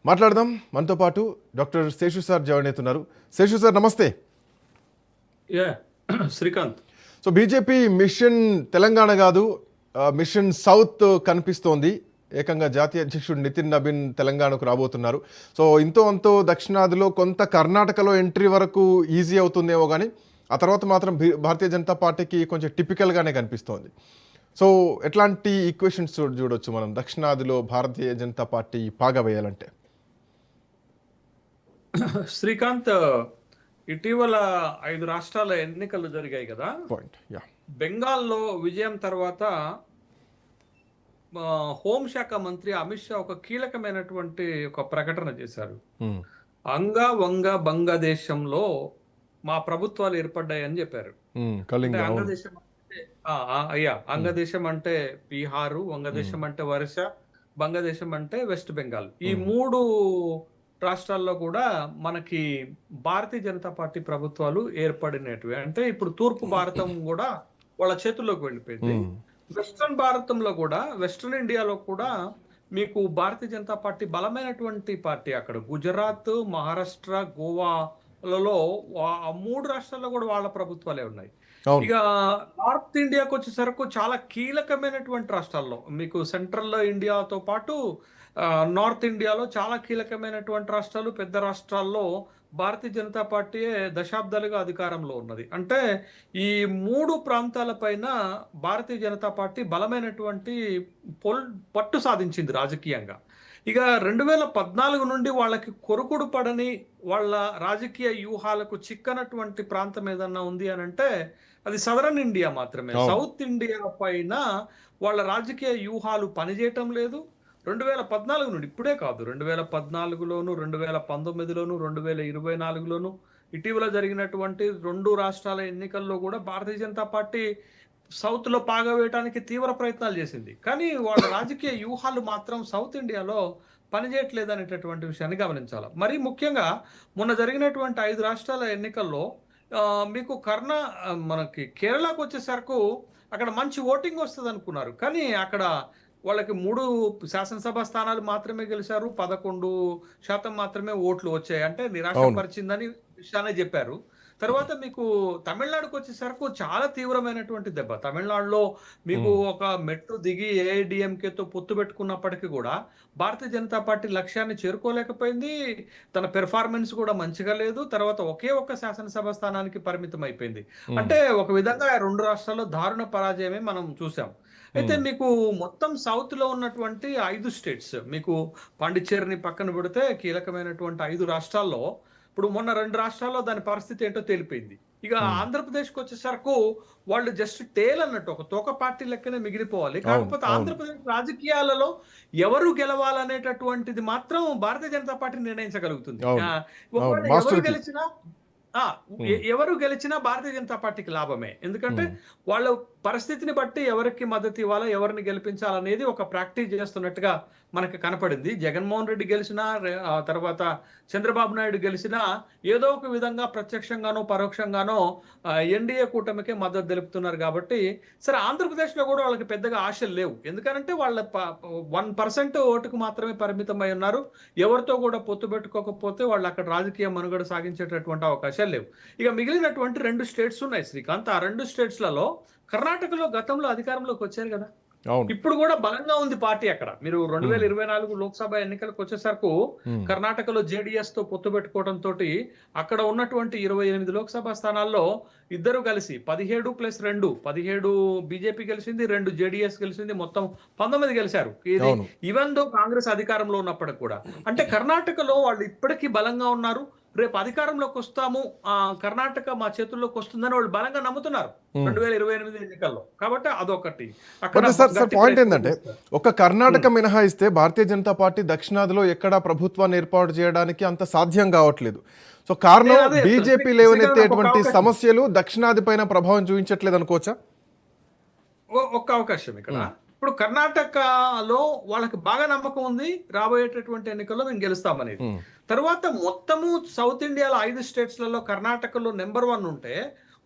మాట్లాడదాం. మనతో పాటు డాక్టర్ శేషు సార్ జాయిన్ అవుతున్నారు. శేషు సార్ నమస్తే. Srikanth. So BJP mission Telangana కాదు, మిషన్ సౌత్ కనిపిస్తోంది. ఏకంగా జాతీయ అధ్యక్షుడు నితిన్ నబీన్ తెలంగాణకు రాబోతున్నారు. సో ఇంతో అంతో దక్షిణాదిలో కొంత కర్ణాటకలో ఎంట్రీ వరకు ఈజీ అవుతుందేమో, కానీ ఆ తర్వాత మాత్రం భారతీయ జనతా పార్టీకి కొంచెం టిపికల్గానే కనిపిస్తోంది. సో ఎట్లాంటి ఈక్వేషన్స్ చూడొచ్చు మనం దక్షిణాదిలో భారతీయ జనతా పార్టీ పాగా వేయాలంటే? శ్రీకాంత్, ఇటీవల 5 రాష్ట్రాల ఎన్నికలు జరిగాయి కదా. బెంగాల్లో విజయం తర్వాత హోంశాఖ మంత్రి అమిత్ షా ఒక కీలకమైనటువంటి ఒక ప్రకటన చేశారు. వంగ బంగదేశంలో మా ప్రభుత్వాలు ఏర్పడ్డాయని చెప్పారు. అంగదేశం అంగదేశం అంటే బీహారు, వంగదేశం అంటే ఒరిస్సా, బంగదేశం అంటే వెస్ట్ బెంగాల్. ఈ 3 రాష్ట్రాల్లో కూడా మనకి భారతీయ జనతా పార్టీ ప్రభుత్వాలు ఏర్పడినటివి. అంటే ఇప్పుడు తూర్పు భారతం కూడా వాళ్ళ చేతుల్లోకి వెళ్ళిపోయింది. వెస్ట్రన్ భారతంలో కూడా, వెస్ట్రన్ ఇండియాలో కూడా మీకు భారతీయ జనతా పార్టీ బలమైనటువంటి పార్టీ. అక్కడ గుజరాత్, మహారాష్ట్ర, గోవాలలో 3 రాష్ట్రాల్లో కూడా వాళ్ళ ప్రభుత్వాలే ఉన్నాయి. ఇక నార్త్ ఇండియాకి వచ్చేసరికి చాలా కీలకమైనటువంటి రాష్ట్రాల్లో మీకు సెంట్రల్ ఇండియాతో పాటు నార్త్ ఇండియాలో చాలా కీలకమైనటువంటి రాష్ట్రాలు, పెద్ద రాష్ట్రాల్లో భారతీయ జనతా పార్టీ దశాబ్దాలుగా అధికారంలో ఉన్నది. అంటే ఈ 3 ప్రాంతాల పైన భారతీయ జనతా పార్టీ బలమైనటువంటి పట్టు సాధించింది రాజకీయంగా. ఇక 2014 నుండి వాళ్ళకి కొరుకుడు పడని, వాళ్ళ రాజకీయ వ్యూహాలకు చిక్కనటువంటి ప్రాంతం ఏదన్నా ఉంది అని అంటే అది సదరన్ ఇండియా మాత్రమే. సౌత్ ఇండియా పైన వాళ్ళ రాజకీయ వ్యూహాలు పనిచేయటం లేదు. 2014 నుండి, ఇప్పుడే కాదు, 2014లోను, 2019లోను, 2024లోను ఇటీవల జరిగినటువంటి 2 రాష్ట్రాల ఎన్నికల్లో కూడా భారతీయ జనతా పార్టీ సౌత్ లో పాగవేయడానికి తీవ్ర ప్రయత్నాలు చేసింది. కానీ వాళ్ళ రాజకీయ వ్యూహాలు మాత్రం సౌత్ ఇండియాలో పనిచేయట్లేదు అనేటటువంటి విషయాన్ని గమనించాలి. మరి ముఖ్యంగా మొన్న జరిగినటువంటి 5 రాష్ట్రాల ఎన్నికల్లో మీకు మనకి కేరళకు వచ్చేసరికి అక్కడ మంచి ఓటింగ్ వస్తుంది అనుకున్నారు. కానీ అక్కడ వాళ్ళకి 3 శాసనసభ స్థానాలు మాత్రమే గెలిచారు. 11% మాత్రమే ఓట్లు వచ్చాయి. అంటే నిరాశపరిచిందని విషయాన్ని చెప్పారు. తర్వాత మీకు తమిళనాడుకు వచ్చేసరికి చాలా తీవ్రమైనటువంటి దెబ్బ. తమిళనాడులో మీకు ఒక మెట్టు దిగి ఏఐడిఎంకేతో పొత్తు పెట్టుకున్నప్పటికీ కూడా భారతీయ జనతా పార్టీ లక్ష్యాన్ని చేరుకోలేకపోయింది. తన పెర్ఫార్మెన్స్ కూడా మంచిగా లేదు. తర్వాత ఒకే ఒక్క శాసనసభ స్థానానికి పరిమితం అయిపోయింది. అంటే ఒక విధంగా 2 రాష్ట్రాల్లో దారుణ పరాజయమే మనం చూసాం. అయితే మీకు మొత్తం సౌత్ లో ఉన్నటువంటి 5 స్టేట్స్, మీకు పాండిచ్చేరిని పక్కన పెడితే కీలకమైనటువంటి 5 రాష్ట్రాల్లో ఇప్పుడు మొన్న 2 రాష్ట్రాల్లో దాని పరిస్థితి ఏంటో తెలిపింది. ఇక ఆంధ్రప్రదేశ్కి వచ్చేసరికి వాళ్ళు జస్ట్ టేల్ అన్నట్టు ఒక తోక పార్టీ లెక్కనే మిగిలిపోవాలి. కాకపోతే ఆంధ్రప్రదేశ్ రాజకీయాలలో ఎవరు గెలవాలనేటటువంటిది మాత్రం భారతీయ జనతా పార్టీ నిర్ణయించగలుగుతుంది. ఎవరు గెలిచినా భారతీయ జనతా పార్టీకి లాభమే. ఎందుకంటే వాళ్ళ పరిస్థితిని బట్టి ఎవరికి మద్దతు ఇవ్వాలా, ఎవరిని గెలిపించాలనేది ఒక ప్రాక్టీస్ చేస్తున్నట్టుగా మనకు కనపడింది. జగన్మోహన్ రెడ్డి గెలిచినా, తర్వాత చంద్రబాబు నాయుడు గెలిచినా ఏదో ఒక విధంగా ప్రత్యక్షంగానో పరోక్షంగానో ఎన్డీఏ కూటమికే మద్దతు తెలుపుతున్నారు. కాబట్టి సరే, ఆంధ్రప్రదేశ్ లో కూడా వాళ్ళకి పెద్దగా ఆశలు లేవు. ఎందుకంటే వాళ్ళ 1% ఓటుకు మాత్రమే పరిమితం అయి ఉన్నారు. ఎవరితో కూడా పొత్తు పెట్టుకోకపోతే వాళ్ళు అక్కడ రాజకీయ మనుగడ సాగించేటటువంటి అవకాశాలు లేవు. ఇక మిగిలినటువంటి 2 స్టేట్స్ ఉన్నాయి శ్రీకాంత్. ఆ 2 స్టేట్స్లలో కర్ణాటకలో గతంలో అధికారంలోకి వచ్చారు కదా, ఇప్పుడు కూడా బలంగా ఉంది పార్టీ అక్కడ. మీరు 2024 లోక్సభ ఎన్నికలకు వచ్చేసరికి కర్ణాటకలో జేడీఎస్ తో పొత్తు పెట్టుకోవడంతో అక్కడ ఉన్నటువంటి 28 లోక్సభ స్థానాల్లో ఇద్దరు కలిసి 17+2 17 బీజేపీ గెలిచింది, 2 జేడీఎస్ గెలిచింది, మొత్తం 19 గెలిచారు. ఇది ఈవెన్ దో కాంగ్రెస్ అధికారంలో ఉన్నప్పటికి కూడా. అంటే కర్ణాటకలో వాళ్ళు ఇప్పటికీ బలంగా ఉన్నారు. రేపు అధికారంలోకి వస్తాము, కర్ణాటక మా చేతుల్లోకి వస్తుందని వాళ్ళు బలంగా నమ్ముతున్నారు 2028 ఎన్నికల్లో. కాబట్టి అదొకటి. పాయింట్ ఏంటంటే, ఒక కర్ణాటక మినహాయిస్తే భారతీయ జనతా పార్టీ దక్షిణాదిలో ఎక్కడా ప్రభుత్వాన్ని ఏర్పాటు చేయడానికి అంత సాధ్యం కావట్లేదు. సో కారణం బీజేపీ లేవనెత్తేటువంటి సమస్యలు దక్షిణాది పైన ప్రభావం చూపించట్లేదు అనుకోవచ్చా? ఒక్క అవకాశం ఇక్కడ. ఇప్పుడు కర్ణాటకలో వాళ్ళకి బాగా నమ్మకం ఉంది రాబోయేటటువంటి ఎన్నికల్లో మేము గెలుస్తామనేది. తర్వాత మొత్తము సౌత్ ఇండియాలో 5 స్టేట్స్లలో కర్ణాటకలో నెంబర్ 1 ఉంటే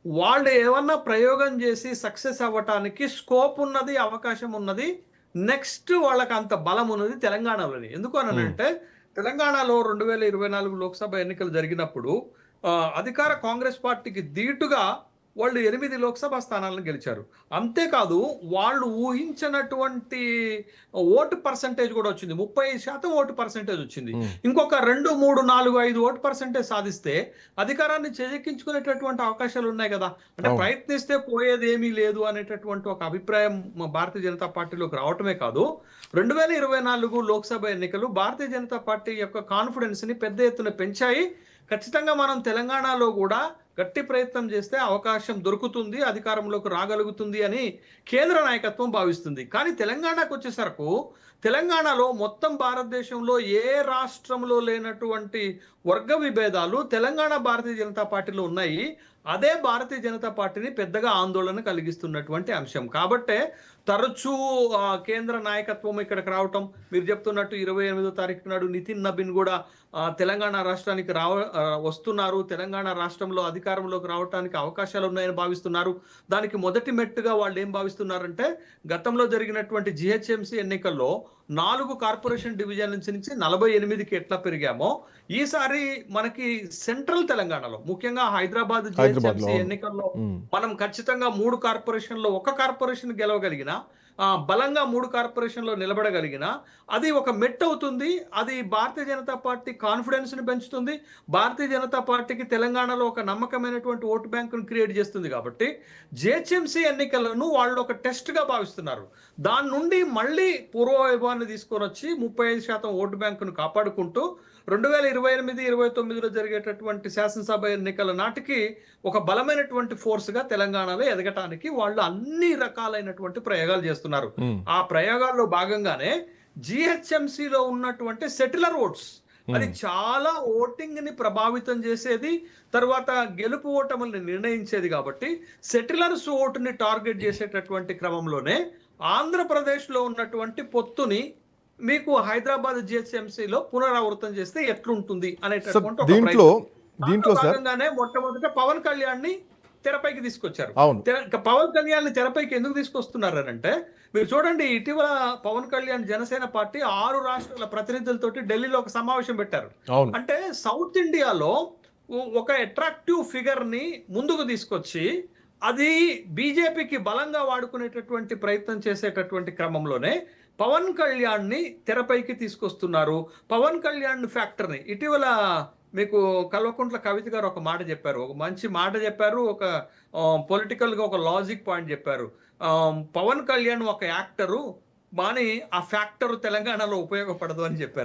వాళ్ళు ఏమన్నా ప్రయోగం చేసి సక్సెస్ అవ్వటానికి స్కోప్ ఉన్నది, అవకాశం ఉన్నది. నెక్స్ట్ వాళ్ళకి అంత బలం ఉన్నది తెలంగాణలోని. ఎందుకు అని అంటే తెలంగాణలో 2024 లోక్సభ ఎన్నికలు జరిగినప్పుడు అధికార కాంగ్రెస్ పార్టీకి ధీటుగా వాళ్ళు 8 లోక్సభ స్థానాలను గెలిచారు. అంతేకాదు వాళ్ళు ఊహించినటువంటి ఓటు పర్సెంటేజ్ కూడా వచ్చింది. 30% ఓటు పర్సెంటేజ్ వచ్చింది. ఇంకొక 2, 3, 4, 5 ఓటు పర్సెంటేజ్ సాధిస్తే అధికారాన్ని చేజిక్కించుకునేటటువంటి అవకాశాలు ఉన్నాయి కదా. అంటే అవును. ప్రయత్నిస్తే పోయేది ఏమీ లేదు అనేటటువంటి ఒక అభిప్రాయం భారతీయ జనతా పార్టీలోకి రావటమే కాదు, 2024 లోక్సభ ఎన్నికలు భారతీయ జనతా పార్టీ యొక్క కాన్ఫిడెన్స్ ని పెద్ద ఎత్తున పెంచాయి. ఖచ్చితంగా మనం తెలంగాణలో కూడా గట్టి ప్రయత్నం చేస్తే అవకాశం దొరుకుతుంది, అధికారంలోకి రాగలుగుతుంది అని కేంద్ర నాయకత్వం భావిస్తుంది. కానీ తెలంగాణకు వచ్చేసరకు తెలంగాణలో మొత్తం భారతదేశంలో ఏ రాష్ట్రంలో లేనటువంటి వర్గ విభేదాలు తెలంగాణ భారతీయ జనతా పార్టీలో ఉన్నాయి. అదే భారతీయ జనతా పార్టీని పెద్దగా ఆందోళన కలిగిస్తున్నటువంటి అంశం. కాబట్టే తరచూ కేంద్ర నాయకత్వం ఇక్కడికి రావటం, మీరు చెప్తున్నట్టు 28వ తారీఖు నాడు నితిన్ నబీన్ కూడా తెలంగాణ రాష్ట్రానికి వస్తున్నారు, తెలంగాణ రాష్ట్రంలో అధికారంలోకి రావడానికి అవకాశాలు ఉన్నాయని భావిస్తున్నారు. దానికి మొదటి మెట్టుగా వాళ్ళు ఏం భావిస్తున్నారంటే, గతంలో జరిగినటువంటి జిహెచ్ఎంసీ ఎన్నికల్లో 4 కార్పొరేషన్ డివిజన్ నుంచి 48కి ఎట్లా పెరిగామో, ఈసారి మనకి సెంట్రల్ తెలంగాణలో ముఖ్యంగా హైదరాబాద్ జిహెచ్ఎంసీ ఎన్నికల్లో మనం ఖచ్చితంగా 3 కార్పొరేషన్లో 1 కార్పొరేషన్ గెలవగలిగిన, బలంగా 3 కార్పొరేషన్లో నిలబడగలిగిన అది ఒక మెట్ అవుతుంది. అది భారతీయ జనతా పార్టీ కాన్ఫిడెన్స్ ని పెంచుతుంది. భారతీయ జనతా పార్టీకి తెలంగాణలో ఒక నమ్మకమైనటువంటి ఓటు బ్యాంకును క్రియేట్ చేస్తుంది. కాబట్టి జిహెచ్ఎంసీ ఎన్నికలను వాళ్ళు ఒక టెస్ట్ గా భావిస్తున్నారు. దాని నుండి మళ్ళీ పూర్వవైభవాన్ని తీసుకొని వచ్చి 35% ఓటు బ్యాంకును కాపాడుకుంటూ 2028-29లో జరిగేటటువంటి శాసనసభ ఎన్నికల నాటికి ఒక బలమైనటువంటి ఫోర్స్ గా తెలంగాణలో ఎదగటానికి వాళ్ళు అన్ని రకాలైనటువంటి ప్రయోగాలు చేస్తున్నారు. ఆ ప్రయోగాల్లో భాగంగానే జిహెచ్ఎంసీలో ఉన్నటువంటి సెటిలర్ ఓట్స్, అది చాలా ఓటింగ్ ని ప్రభావితం చేసేది, తర్వాత గెలుపు ఓటముల్ని నిర్ణయించేది. కాబట్టి సెటిలర్స్ ఓటుని టార్గెట్ చేసేటటువంటి క్రమంలోనే ఆంధ్రప్రదేశ్ లో ఉన్నటువంటి పొత్తుని మీకు హైదరాబాద్ జిహెచ్ఎంసీలో పునరావృతం చేస్తే ఎట్లుంటుంది అనేటటువంటి దీంట్లో భాగంగానే మొట్టమొదట పవన్ కళ్యాణ్ ని తెరపైకి తీసుకొచ్చారు. అవును. పవన్ కళ్యాణ్ ని తెరపైకి ఎందుకు తీసుకొస్తున్నారు అంటే, మీరు చూడండి, ఇటీవల పవన్ కళ్యాణ్ జనసేన పార్టీ 6 రాష్ట్రాల ప్రతినిధులతోటి ఢిల్లీలో ఒక సమావేశం పెట్టారు. అంటే సౌత్ ఇండియాలో ఒక అట్రాక్టివ్ ఫిగర్ ని ముందుకు తీసుకొచ్చి అది బీజేపీకి బలంగా వాడుకునేటటువంటి ప్రయత్నం చేసేటటువంటి క్రమంలోనే పవన్ కళ్యాణ్ ని తెరపైకి తీసుకొస్తున్నారు. పవన్ కళ్యాణ్ ఫ్యాక్టర్ ని ఇటీవల మీకు కల్వకుంట్ల కవిత గారు ఒక మాట చెప్పారు, ఒక మంచి మాట చెప్పారు, ఒక పొలిటికల్ గా ఒక లాజిక్ పాయింట్ చెప్పారు. పవన్ కళ్యాణ్ ఒక యాక్టరు, కానీ ఆ ఫ్యాక్టర్ తెలంగాణలో ఉపయోగపడదు అని చెప్పారు.